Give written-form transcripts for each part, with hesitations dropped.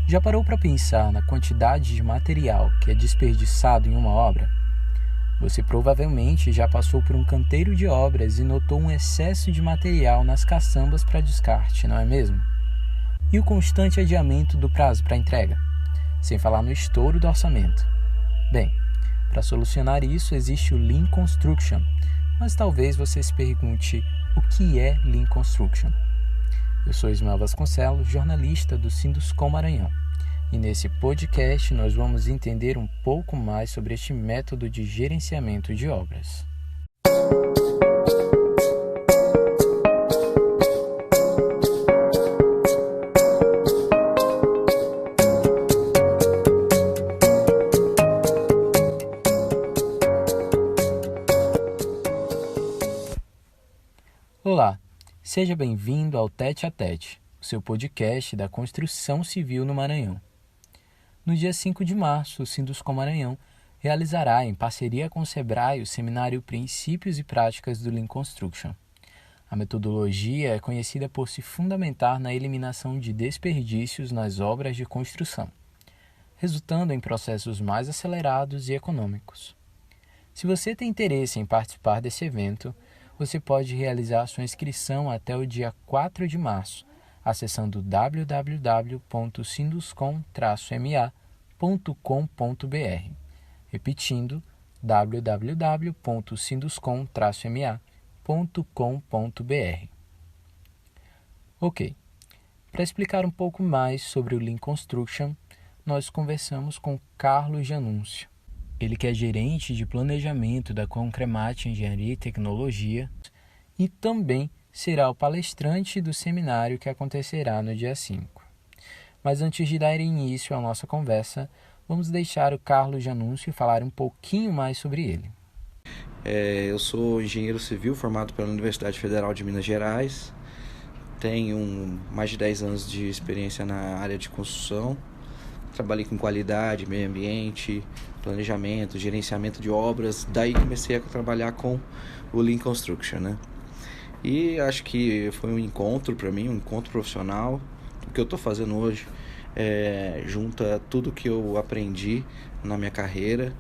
Já parou para pensar na quantidade de material que é desperdiçado em uma obra? Você provavelmente já passou por um canteiro de obras e notou um excesso de material nas caçambas para descarte, não é mesmo? E o constante adiamento do prazo para entrega, sem falar no estouro do orçamento. Bem, para solucionar isso existe o Lean Construction, mas talvez você se pergunte o que é Lean Construction. Eu sou Ismael Vasconcelos, jornalista do Sinduscom Maranhão, e nesse podcast nós vamos entender um pouco mais sobre este método de gerenciamento de obras. Olá, seja bem-vindo ao Tete a Tete, o seu podcast da construção civil no Maranhão. No dia 5 de março, o Sinduscom Maranhão realizará, em parceria com o Sebrae, o seminário Princípios e Práticas do Lean Construction. A metodologia é conhecida por se fundamentar na eliminação de desperdícios nas obras de construção, resultando em processos mais acelerados e econômicos. Se você tem interesse em participar desse evento, você pode realizar sua inscrição até o dia 4 de março, acessando www.sinduscom-ma.com.br. Repetindo, www.sinduscom-ma.com.br. Ok, para explicar um pouco mais sobre o Lean Construction, nós conversamos com Carlos Janúncio. Ele que é gerente de planejamento da Concremate Engenharia e Tecnologia e também será o palestrante do seminário que acontecerá no dia 5. Mas antes de dar início à nossa conversa, vamos deixar o Carlos Janúncio falar um pouquinho mais sobre ele. Eu sou engenheiro civil formado pela Universidade Federal de Minas Gerais. Tenho mais de 10 anos de experiência na área de construção. Trabalhei com qualidade, meio ambiente, planejamento, gerenciamento de obras. Daí comecei a trabalhar com o Lean Construction, né? E acho que foi um encontro para mim, um encontro profissional. O que eu estou fazendo hoje junta tudo que eu aprendi na minha carreira,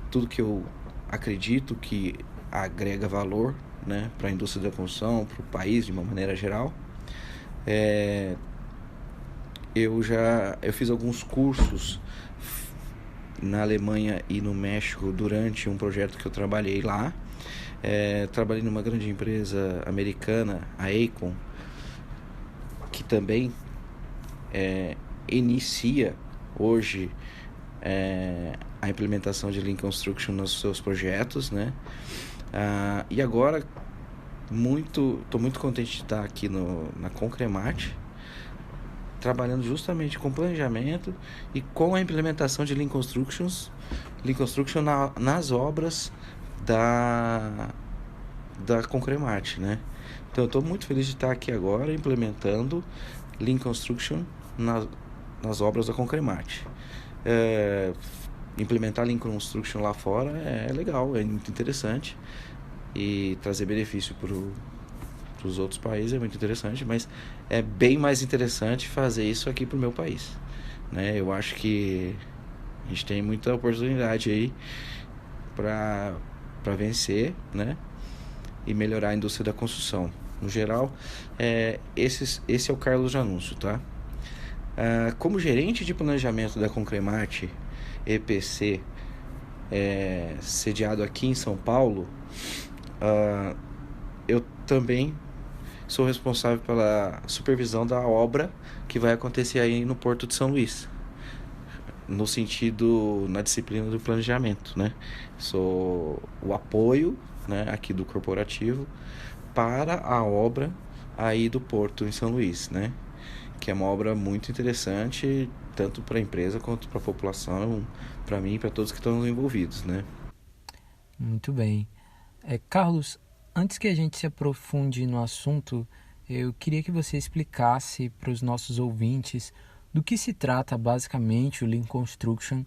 tudo que eu acredito que agrega valor, né, para a indústria da construção, para o país de uma maneira geral. Eu fiz alguns cursos na Alemanha e no México durante um projeto que eu trabalhei lá. Trabalhei numa grande empresa americana, a Aecon, que também inicia hoje a implementação de Lean Construction nos seus projetos, né? E agora estou muito contente de estar aqui na Concremate, trabalhando justamente com planejamento e com a implementação de Lean Construction nas obras da Concremate, né? Então eu estou muito feliz de estar aqui agora implementando Lean Construction nas obras da Concremate. Implementar Lean Construction lá fora é legal, é muito interessante, e trazer benefício para os outros países é muito interessante, mas é bem mais interessante fazer isso aqui para o meu país, né? Eu acho que a gente tem muita oportunidade aí para vencer, né? E melhorar a indústria da construção. No geral, esse é o Carlos Janúncio, tá? Como gerente de planejamento da Concremate EPC, sediado aqui em São Paulo, eu também sou responsável pela supervisão da obra que vai acontecer aí no Porto de São Luís, na disciplina do planejamento, né? Sou o apoio, né, aqui do corporativo para a obra aí do Porto em São Luís, né? Que é uma obra muito interessante, tanto para a empresa quanto para a população, para mim e para todos que estão envolvidos, né? Muito bem. Carlos, antes que a gente se aprofunde no assunto, eu queria que você explicasse para os nossos ouvintes do que se trata basicamente o Lean Construction,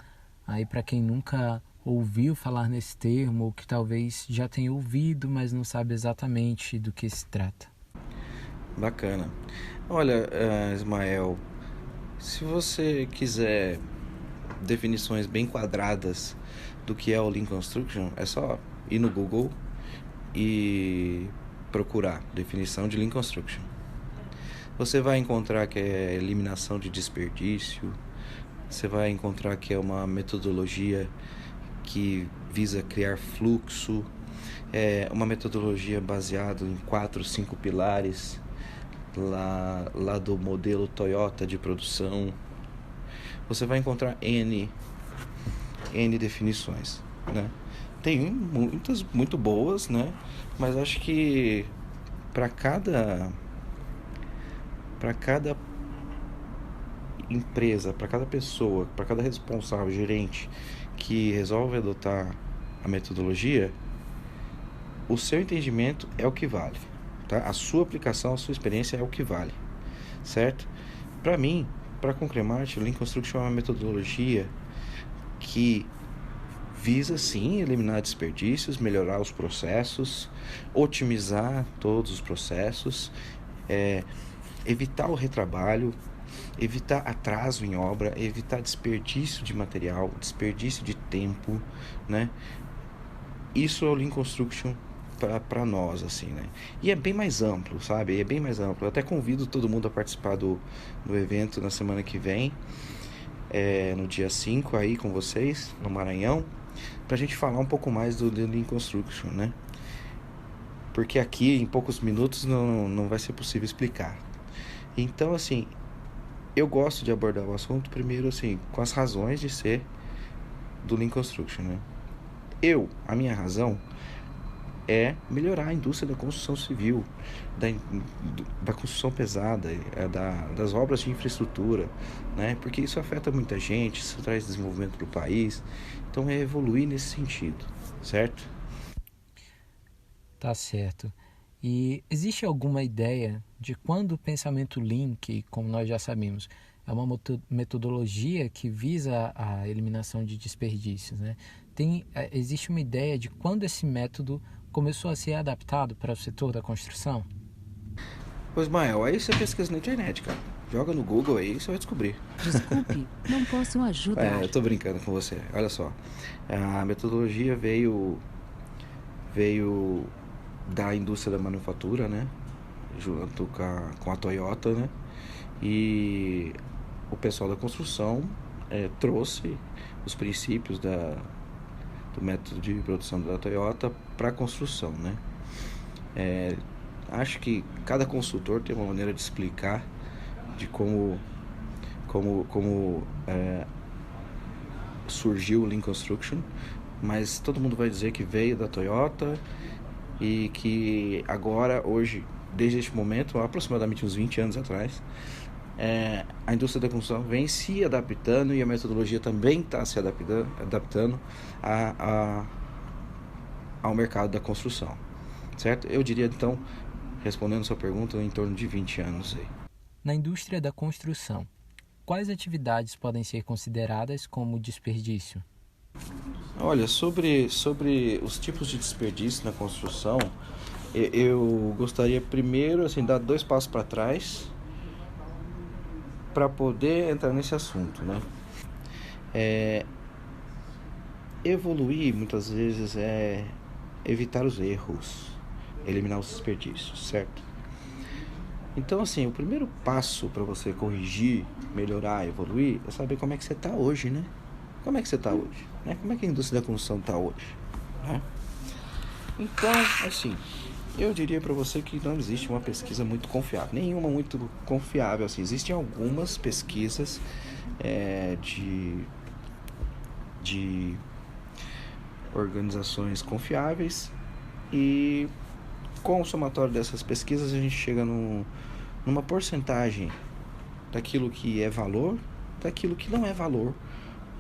aí para quem nunca ouviu falar nesse termo ou que talvez já tenha ouvido, mas não sabe exatamente do que se trata. Bacana. Olha, Ismael, Se você quiser definições bem quadradas do que é o Lean Construction, é só ir no Google e procurar definição de Lean Construction. Você vai encontrar que é eliminação de desperdício, você vai encontrar que é uma metodologia que visa criar fluxo, é uma metodologia baseada em 4, 5 pilares lá do modelo Toyota de produção. Você vai encontrar N definições, né? Tem muitas muito boas, né? Mas acho que para cada empresa, para cada pessoa, para cada responsável, gerente que resolve adotar a metodologia, o seu entendimento é o que vale, tá? A sua aplicação, a sua experiência é o que vale, certo? Para mim, para a Concremate, o Lean Construction é uma metodologia que visa sim eliminar desperdícios, melhorar os processos, otimizar todos os processos, evitar o retrabalho, evitar atraso em obra, evitar desperdício de material, desperdício de tempo, né? Isso é o Lean Construction para nós, assim, né? E é bem mais amplo, sabe? É bem mais amplo. Eu até convido todo mundo a participar do evento na semana que vem, no dia 5 aí com vocês, no Maranhão, pra gente falar um pouco mais do Lean Construction, né? Porque aqui, em poucos minutos, não vai ser possível explicar. Então, assim, eu gosto de abordar o assunto primeiro, assim, com as razões de ser do Lean Construction, né? A minha razão é melhorar a indústria da construção civil, da construção pesada, das obras de infraestrutura, né? Porque isso afeta muita gente, isso traz desenvolvimento para o país. Então é evoluir nesse sentido, certo? Tá certo. E existe alguma ideia de quando o pensamento Lean, que como nós já sabemos, é uma metodologia que visa a eliminação de desperdícios, né? Existe uma ideia de quando esse método começou a ser adaptado para o setor da construção? Pois, Mael, aí você pesquisa na internet, cara. Joga no Google aí e você vai descobrir. Desculpe, não posso ajudar. Eu tô brincando com você. Olha só. A metodologia veio da indústria da manufatura, né? Junto com a Toyota, né? E o pessoal da construção trouxe os princípios do método de produção da Toyota para a construção, né? Acho que cada consultor tem uma maneira de explicar de como surgiu o Lean Construction, mas todo mundo vai dizer que veio da Toyota e que agora, hoje, desde este momento, aproximadamente uns 20 anos atrás, a indústria da construção vem se adaptando e a metodologia também está se adaptando ao mercado da construção, certo? Eu diria, então, respondendo sua pergunta, em torno de 20 anos aí. Na indústria da construção, quais atividades podem ser consideradas como desperdício? Olha, sobre os tipos de desperdício na construção, eu gostaria primeiro, assim, dar 2 passos para trás para poder entrar nesse assunto, né? Evoluir muitas vezes é evitar os erros, eliminar os desperdícios, certo? Então, assim, o primeiro passo para você corrigir, melhorar, evoluir, é saber como é que você está hoje, né? Como é que você está hoje? Né? Como é que a indústria da construção está hoje? Né? Então, assim, eu diria para você que não existe uma pesquisa muito confiável, nenhuma muito confiável, assim. Existem algumas pesquisas de organizações confiáveis e com o somatório dessas pesquisas a gente chega numa porcentagem daquilo que é valor, daquilo que não é valor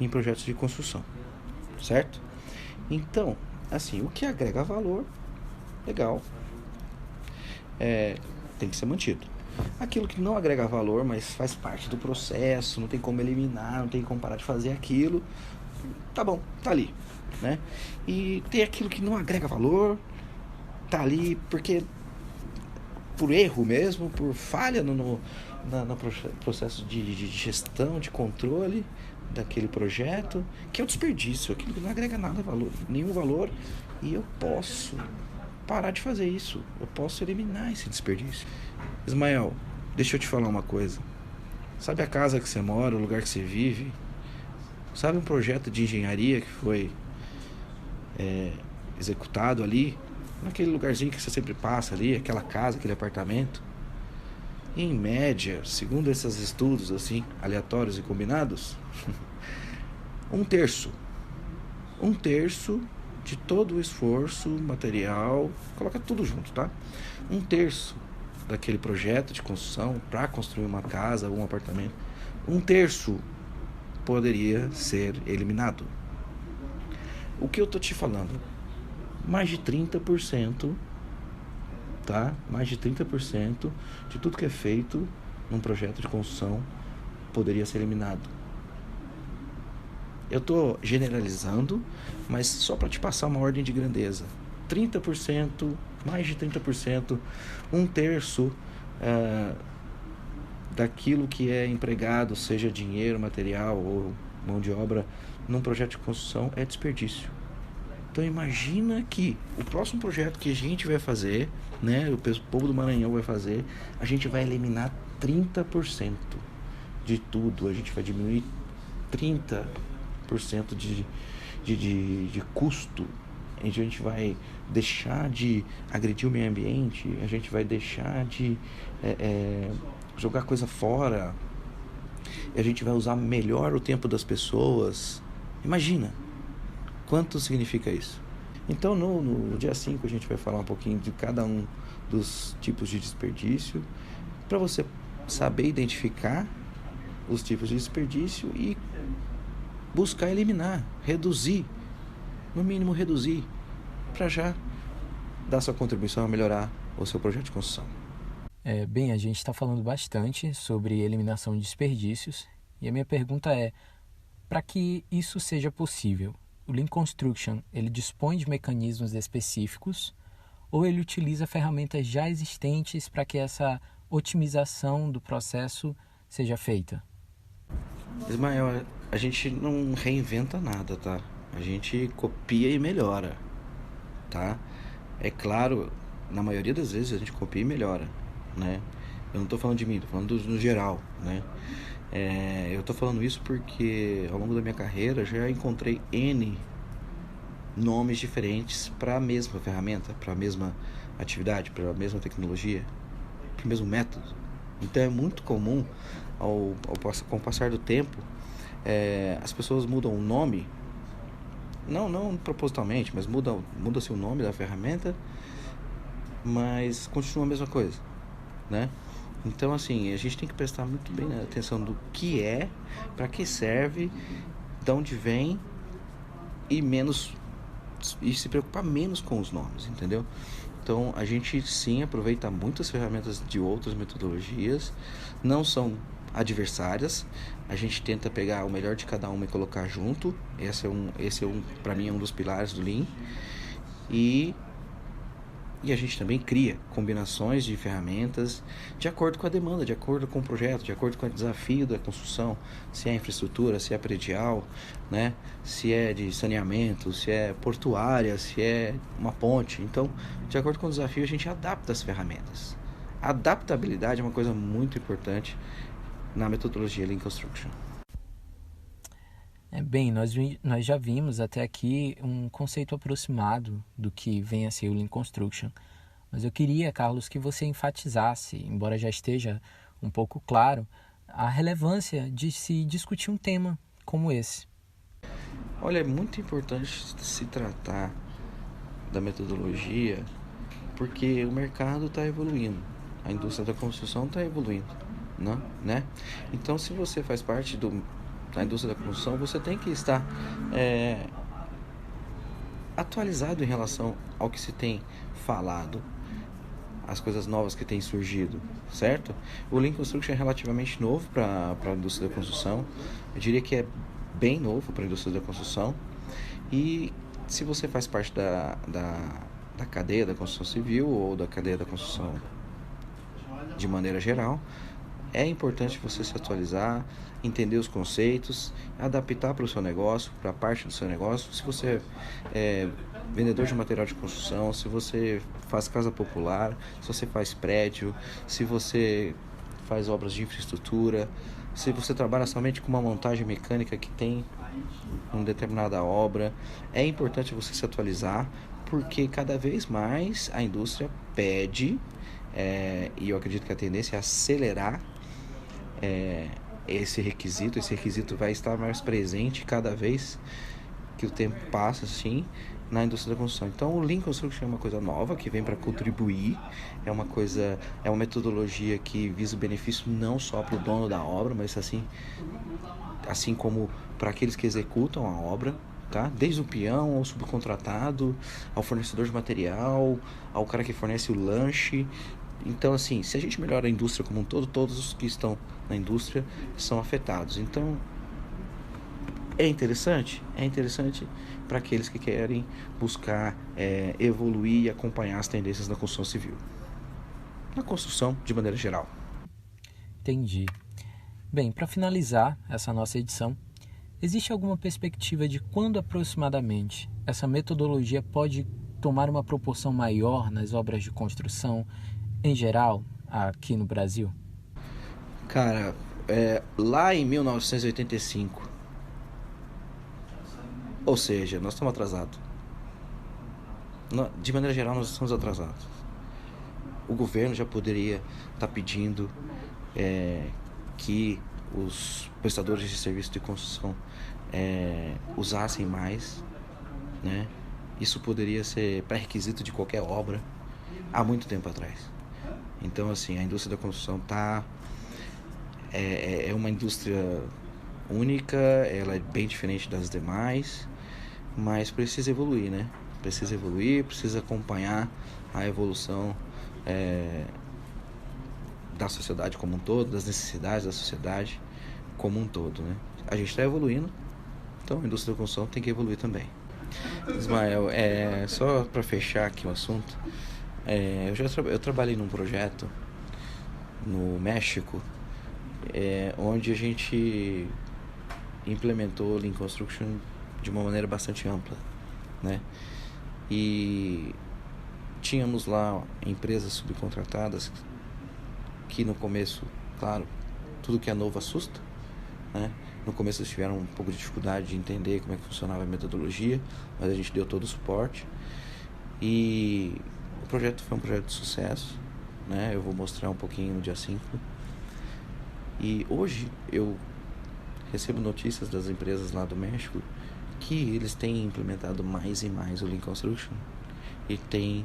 em projetos de construção, certo? Então, assim, o que agrega valor, legal, tem que ser mantido. Aquilo que não agrega valor, mas faz parte do processo, não tem como eliminar, não tem como parar de fazer aquilo, tá bom, tá ali, né? E tem aquilo que não agrega valor, tá ali porque por erro mesmo, por falha no processo de gestão, de controle daquele projeto, que é o desperdício, aquilo que não agrega nada, nenhum valor, e eu posso parar de fazer isso, eu posso eliminar esse desperdício. Ismael, deixa eu te falar uma coisa. Sabe a casa que você mora, o lugar que você vive? Sabe um projeto de engenharia que foi executado ali, naquele lugarzinho que você sempre passa ali, aquela casa, aquele apartamento? Em média, segundo esses estudos assim, aleatórios e combinados, um terço de todo o esforço material, coloca tudo junto, tá? Um terço daquele projeto de construção para construir uma casa ou um apartamento, um terço poderia ser eliminado. O que eu tô te falando? Mais de 30%, tá? Mais de 30% de tudo que é feito num projeto de construção poderia ser eliminado. Eu tô generalizando, mas só para te passar uma ordem de grandeza. 30%, mais de 30%, um terço daquilo que é empregado, seja dinheiro, material ou mão de obra, num projeto de construção é desperdício. Então imagina que o próximo projeto que a gente vai fazer, né, o povo do Maranhão vai fazer, a gente vai eliminar 30% de tudo, a gente vai diminuir 30% de custo, a gente vai deixar de agredir o meio ambiente, a gente vai deixar de jogar coisa fora, a gente vai usar melhor o tempo das pessoas. Imagina quanto significa isso. Então no dia 5 a gente vai falar um pouquinho de cada um dos tipos de desperdício, para você saber identificar os tipos de desperdício e buscar eliminar, reduzir, no mínimo reduzir, para já dar sua contribuição a melhorar o seu projeto de construção. Bem, a gente está falando bastante sobre eliminação de desperdícios e a minha pergunta é, para que isso seja possível, o Lean Construction ele dispõe de mecanismos específicos ou ele utiliza ferramentas já existentes para que essa otimização do processo seja feita? Ismael, a gente não reinventa nada, tá? A gente copia e melhora, tá? É claro, na maioria das vezes a gente copia e melhora, né? Eu não estou falando de mim, estou falando no geral, né? Eu estou falando isso porque ao longo da minha carreira já encontrei N nomes diferentes para a mesma ferramenta, para a mesma atividade, para a mesma tecnologia, para o mesmo método. Então é muito comum, com o passar do tempo, as pessoas mudam o nome, não propositalmente, mas muda-se o nome da ferramenta, mas continua a mesma coisa, né? Então, assim, a gente tem que prestar muito bem atenção do que é, para que serve, de onde vem e se preocupar menos com os nomes, entendeu? Então, a gente sim aproveita muitas ferramentas de outras metodologias, não são adversárias, a gente tenta pegar o melhor de cada uma e colocar junto. Esse para mim é um dos pilares do Lean. E a gente também cria combinações de ferramentas de acordo com a demanda, de acordo com o projeto, de acordo com o desafio da construção, se é infraestrutura, se é predial, né? Se é de saneamento, se é portuária, se é uma ponte. Então, de acordo com o desafio, a gente adapta as ferramentas. A adaptabilidade é uma coisa muito importante na metodologia Lean Construction. Bem, nós já vimos até aqui um conceito aproximado do que vem a ser o Lean Construction, mas eu queria, Carlos, que você enfatizasse, embora já esteja um pouco claro, a relevância de se discutir um tema como esse. Olha, é muito importante se tratar da metodologia, porque o mercado está evoluindo, a indústria da construção está evoluindo, né? Então, se você faz parte da indústria da construção, você tem que estar atualizado em relação ao que se tem falado, as coisas novas que têm surgido, certo? O Lean Construction é relativamente novo para a indústria da construção, eu diria que é bem novo para a indústria da construção, e se você faz parte da cadeia da construção civil ou da cadeia da construção de maneira geral, é importante você se atualizar, entender os conceitos, adaptar para o seu negócio, para a parte do seu negócio. Se você é vendedor de material de construção, se você faz casa popular, se você faz prédio, se você faz obras de infraestrutura, se você trabalha somente com uma montagem mecânica que tem uma determinada obra, é importante você se atualizar, porque cada vez mais a indústria pede, e eu acredito que a tendência é acelerar esse requisito vai estar mais presente cada vez que o tempo passa, assim, na indústria da construção. Então o Lean Construction é uma coisa nova que vem para contribuir, é uma metodologia que visa o benefício não só para o dono da obra, mas assim como para aqueles que executam a obra, tá? Desde o peão ao subcontratado, ao fornecedor de material, ao cara que fornece o lanche. Então, assim, se a gente melhora a indústria como um todo, todos os que estão na indústria são afetados. Então, é interessante para aqueles que querem buscar evoluir e acompanhar as tendências da construção civil. Na construção, de maneira geral. Entendi. Bem, para finalizar essa nossa edição, existe alguma perspectiva de quando aproximadamente essa metodologia pode tomar uma proporção maior nas obras de construção, em geral, aqui no Brasil? Cara, lá em 1985, ou seja, nós estamos atrasados. De maneira geral, nós estamos atrasados. O governo já poderia estar pedindo que os prestadores de serviço de construção usassem mais, né? Isso poderia ser pré-requisito de qualquer obra há muito tempo atrás. Então, assim, a indústria da construção é uma indústria única, ela é bem diferente das demais, mas precisa evoluir, né? Precisa acompanhar a evolução da sociedade como um todo, das necessidades da sociedade como um todo, né? A gente está evoluindo, então a indústria da construção tem que evoluir também. Ismael, só para fechar aqui o assunto, eu trabalhei num projeto no México, onde a gente implementou Lean Construction de uma maneira bastante ampla, né? E tínhamos lá empresas subcontratadas que no começo, claro, tudo que é novo assusta, né? No começo eles tiveram um pouco de dificuldade de entender como é que funcionava a metodologia, mas a gente deu todo o suporte e o projeto foi um projeto de sucesso, né? Eu vou mostrar um pouquinho no dia 5. E hoje eu recebo notícias das empresas lá do México que eles têm implementado mais e mais o Lean Construction e têm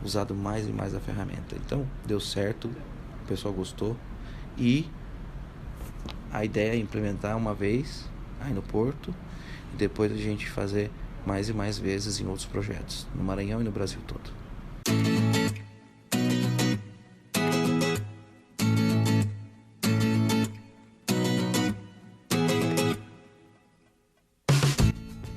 usado mais e mais a ferramenta. Então, deu certo, o pessoal gostou e a ideia é implementar uma vez aí no Porto e depois a gente fazer mais e mais vezes em outros projetos, no Maranhão e no Brasil todo.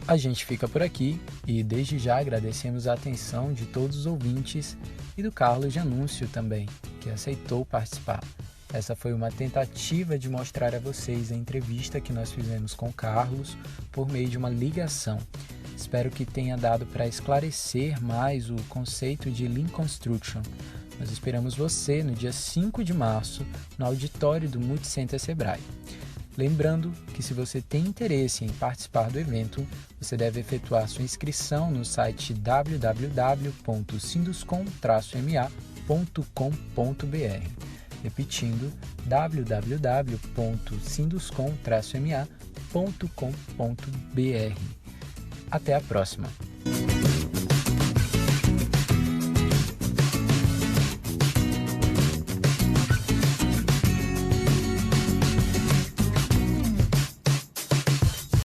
A gente fica por aqui e desde já agradecemos a atenção de todos os ouvintes e do Carlos Janúncio também, que aceitou participar. Essa foi uma tentativa de mostrar a vocês a entrevista que nós fizemos com o Carlos por meio de uma ligação. Espero que tenha dado para esclarecer mais o conceito de Lean Construction. Nós esperamos você no dia 5 de março no auditório do Multicenter Sebrae. Lembrando que se você tem interesse em participar do evento, você deve efetuar sua inscrição no site www.sinduscom-ma.com.br. Repetindo, www.sinduscom-ma.com.br. Até a próxima!